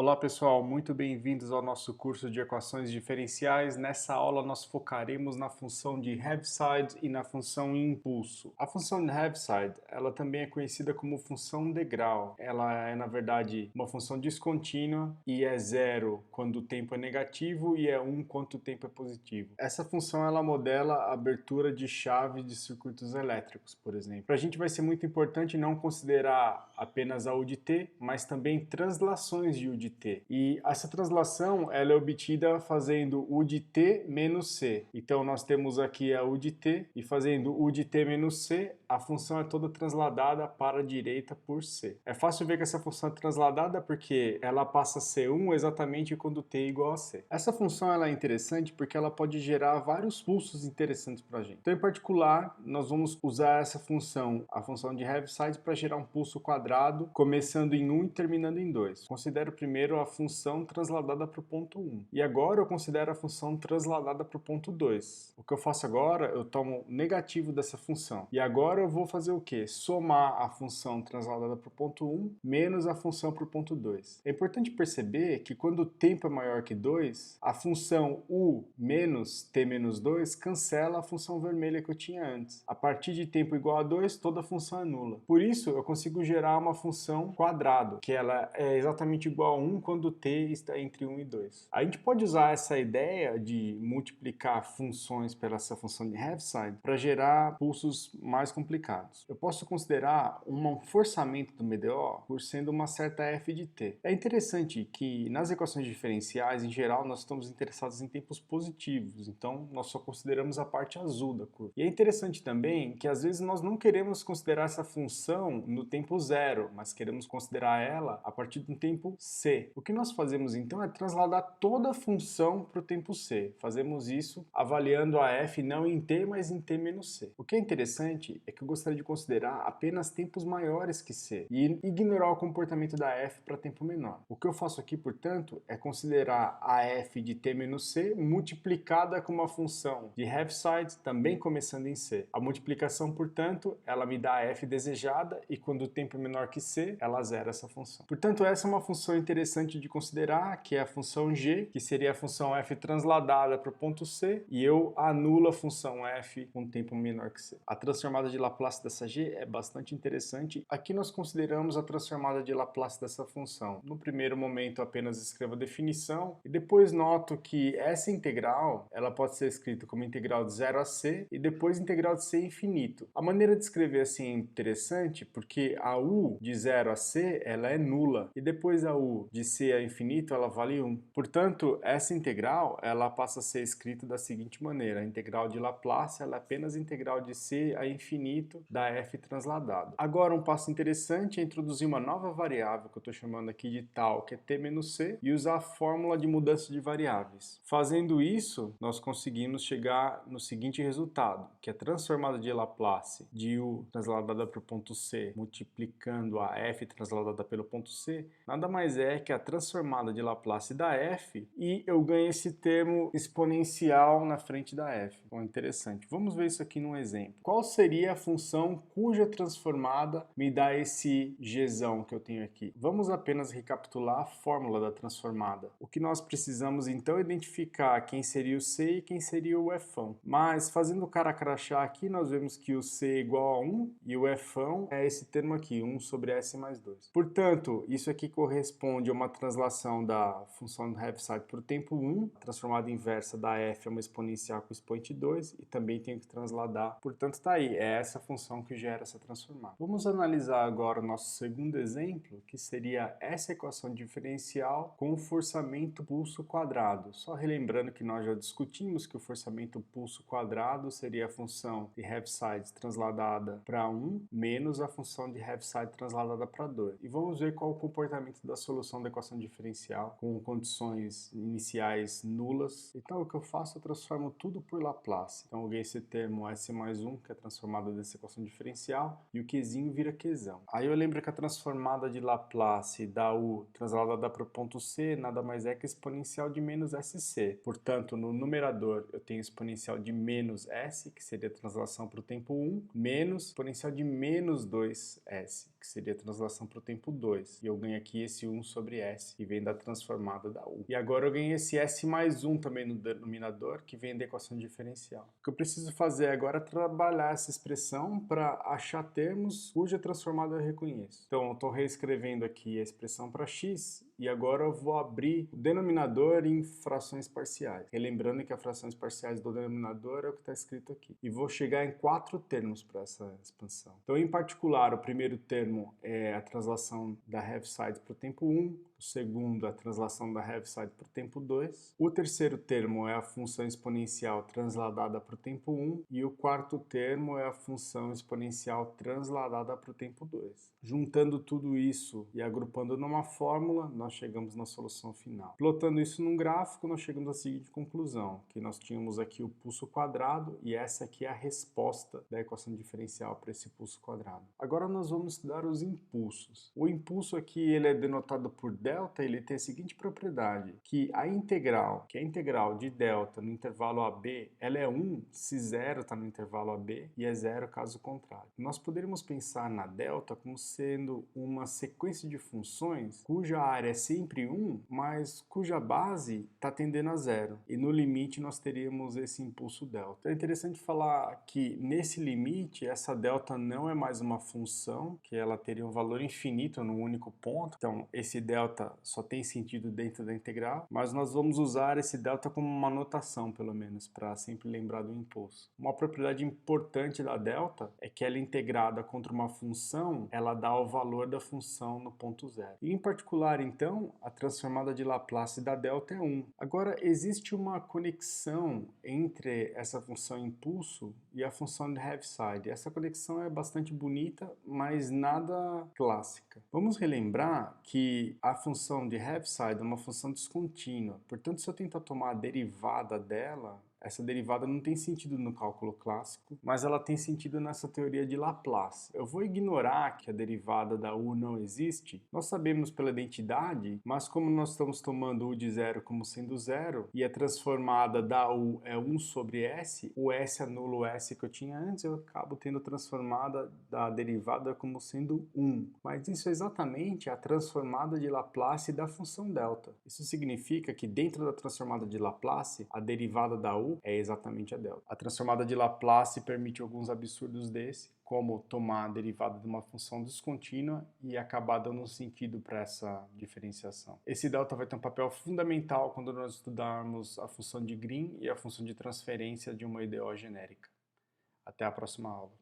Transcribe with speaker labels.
Speaker 1: Olá pessoal, muito bem-vindos ao nosso curso de equações diferenciais. Nessa aula nós focaremos na função de Heaviside e na função impulso. A função de Heaviside, ela também é conhecida como função degrau. Ela é na verdade uma função descontínua e é zero quando o tempo é negativo e é 1 quando o tempo é positivo. Essa função ela modela a abertura de chave de circuitos elétricos, por exemplo. Para a gente vai ser muito importante não considerar apenas a U de t, mas também translações de U de t. E essa translação ela é obtida fazendo U de t menos c. Então nós temos aqui a U de t e fazendo U de t menos c, a função é toda transladada para a direita por c. É fácil ver que essa função é transladada porque ela passa a ser 1 exatamente quando t é igual a c. Essa função ela é interessante porque ela pode gerar vários pulsos interessantes para a gente. Então, em particular, nós vamos usar essa função, a função de Heaviside, para gerar um pulso quadrado, começando em 1 e terminando em 2. Considero primeiro a função transladada para o ponto 1. E agora eu considero a função transladada para o ponto 2. O que eu faço agora, eu tomo o negativo dessa função. E agora eu vou fazer o quê? Somar a função transladada para o ponto 1 menos a função para o ponto 2. É importante perceber que quando o tempo é maior que 2, a função u menos t menos 2 cancela a função vermelha que eu tinha antes. A partir de tempo igual a 2, toda a função é nula. Por isso, eu consigo gerar uma função quadrado, que ela é exatamente igual a 1 quando t está entre 1 e 2. A gente pode usar essa ideia de multiplicar funções pela essa função de Heaviside para gerar pulsos mais complicados. Eu posso considerar um forçamento do MDO por sendo uma certa f de t. É interessante que nas equações diferenciais, em geral, nós estamos interessados em tempos positivos, então nós só consideramos a parte azul da curva. E é interessante também que às vezes nós não queremos considerar essa função no tempo zero, mas queremos considerar ela a partir do tempo c. O que nós fazemos então é transladar toda a função para o tempo c. Fazemos isso avaliando a f não em t, mas em t menos c. O que é interessante é que eu gostaria de considerar apenas tempos maiores que c e ignorar o comportamento da f para tempo menor. O que eu faço aqui, portanto, é considerar a f de t menos c multiplicada com uma função de Heaviside também começando em c. A multiplicação, portanto, ela me dá a f desejada e quando o tempo é menor que c, ela zera essa função. Portanto, essa é uma função interessante de considerar, que é a função g, que seria a função f transladada para o ponto c, e eu anulo a função f com tempo menor que c. A transformada de Laplace dessa g é bastante interessante. Aqui nós consideramos a transformada de Laplace dessa função. No primeiro momento, apenas escrevo a definição e depois noto que essa integral ela pode ser escrita como integral de 0 a c e depois integral de c infinito. A maneira de escrever assim é interessante porque a u de 0 a c ela é nula e depois a u de c a infinito ela vale 1. Portanto, essa integral ela passa a ser escrita da seguinte maneira: a integral de Laplace ela é apenas integral de c a infinito da f transladada. Agora um passo interessante é introduzir uma nova variável que eu estou chamando aqui de tal, que é t menos c, e usar a fórmula de mudança de variáveis. Fazendo isso, nós conseguimos chegar no seguinte resultado, que a transformada de Laplace de u transladada para o ponto c multiplicando a f transladada pelo ponto c, nada mais é que a transformada de Laplace da f e eu ganho esse termo exponencial na frente da f. Bom, interessante. Vamos ver isso aqui num exemplo. Qual seria a função cuja transformada me dá esse gzão que eu tenho aqui? Vamos apenas recapitular a fórmula da transformada. O que nós precisamos então é identificar quem seria o c e quem seria o fão. Mas fazendo o cara crachá aqui, nós vemos que o c é igual a 1 e o fão é esse termo aqui, 1 sobre s mais 2. Portanto, isso aqui corresponde a uma translação da função do Heaviside para o tempo 1. A transformada inversa da f é uma exponencial com expoente 2 e também tenho que transladar. Portanto, está aí, é essa função que gera essa transformada. Vamos analisar agora o nosso segundo exemplo, que seria essa equação diferencial com o forçamento pulso quadrado. Só relembrando que nós já discutimos que o forçamento pulso quadrado seria a função de Heaviside transladada para 1 menos a função de Heaviside transladada para 2. E vamos ver qual o comportamento da solução da equação diferencial com condições iniciais nulas. Então o que eu faço? Eu transformo tudo por Laplace. Então eu ganho esse termo s mais 1, que é a transformada dessa equação diferencial, e o qzinho vira qzão. Aí eu lembro que a transformada de Laplace da u transladada para o ponto c nada mais é que exponencial de menos sc. Portanto, no numerador eu tenho exponencial de menos s, que seria a translação para o tempo 1, menos exponencial de menos 2s, que seria a translação para o tempo 2. E eu ganho aqui esse 1 sobre sobre S, que vem da transformada da U. E agora eu ganhei esse S mais 1 também no denominador, que vem da equação diferencial. O que eu preciso fazer agora é trabalhar essa expressão para achar termos cuja transformada eu reconheço. Então, eu estou reescrevendo aqui a expressão para x, e agora eu vou abrir o denominador em frações parciais. Relembrando que as frações parciais do denominador é o que está escrito aqui. E vou chegar em 4 termos para essa expansão. Então, em particular, o primeiro termo é a translação da Heaviside para o tempo 1, o segundo a translação da Heaviside para o tempo 2, o terceiro termo é a função exponencial transladada para o tempo 1 e o quarto termo é a função exponencial transladada para o tempo 2. Juntando tudo isso e agrupando numa fórmula, nós chegamos na solução final. Plotando isso num gráfico, nós chegamos à seguinte conclusão, que nós tínhamos aqui o pulso quadrado e essa aqui é a resposta da equação diferencial para esse pulso quadrado. Agora nós vamos estudar os impulsos. O impulso aqui ele é denotado por delta, ele tem a seguinte propriedade, que a integral de delta no intervalo AB, ela é 1 se 0 está no intervalo AB e é 0 caso contrário. Nós poderíamos pensar na delta como sendo uma sequência de funções cuja área é sempre 1, mas cuja base está tendendo a 0. E no limite nós teríamos esse impulso delta. Então é interessante falar que nesse limite essa delta não é mais uma função, que ela teria um valor infinito num único ponto. Então esse delta só tem sentido dentro da integral, mas nós vamos usar esse delta como uma notação, pelo menos, para sempre lembrar do impulso. Uma propriedade importante da delta é que ela é integrada contra uma função, ela dá o valor da função no ponto zero. E em particular, então, a transformada de Laplace da delta é 1. Agora, existe uma conexão entre essa função impulso e a função de Heaviside. Essa conexão é bastante bonita, mas nada clássica. Vamos relembrar que a função de Heaviside é uma função descontínua. Portanto, se eu tentar tomar a derivada dela, essa derivada não tem sentido no cálculo clássico, mas ela tem sentido nessa teoria de Laplace. Eu vou ignorar que a derivada da U não existe. Nós sabemos pela identidade, mas como nós estamos tomando U de zero como sendo zero, e a transformada da U é 1 sobre S, o S anula o S que eu tinha antes, eu acabo tendo transformada da derivada como sendo 1. Mas isso é exatamente a transformada de Laplace da função delta. Isso significa que dentro da transformada de Laplace, a derivada da U é exatamente a delta. A transformada de Laplace permite alguns absurdos desse, como tomar a derivada de uma função descontínua e acabar dando um sentido para essa diferenciação. Esse delta vai ter um papel fundamental quando nós estudarmos a função de Green e a função de transferência de uma IDO genérica. Até a próxima aula.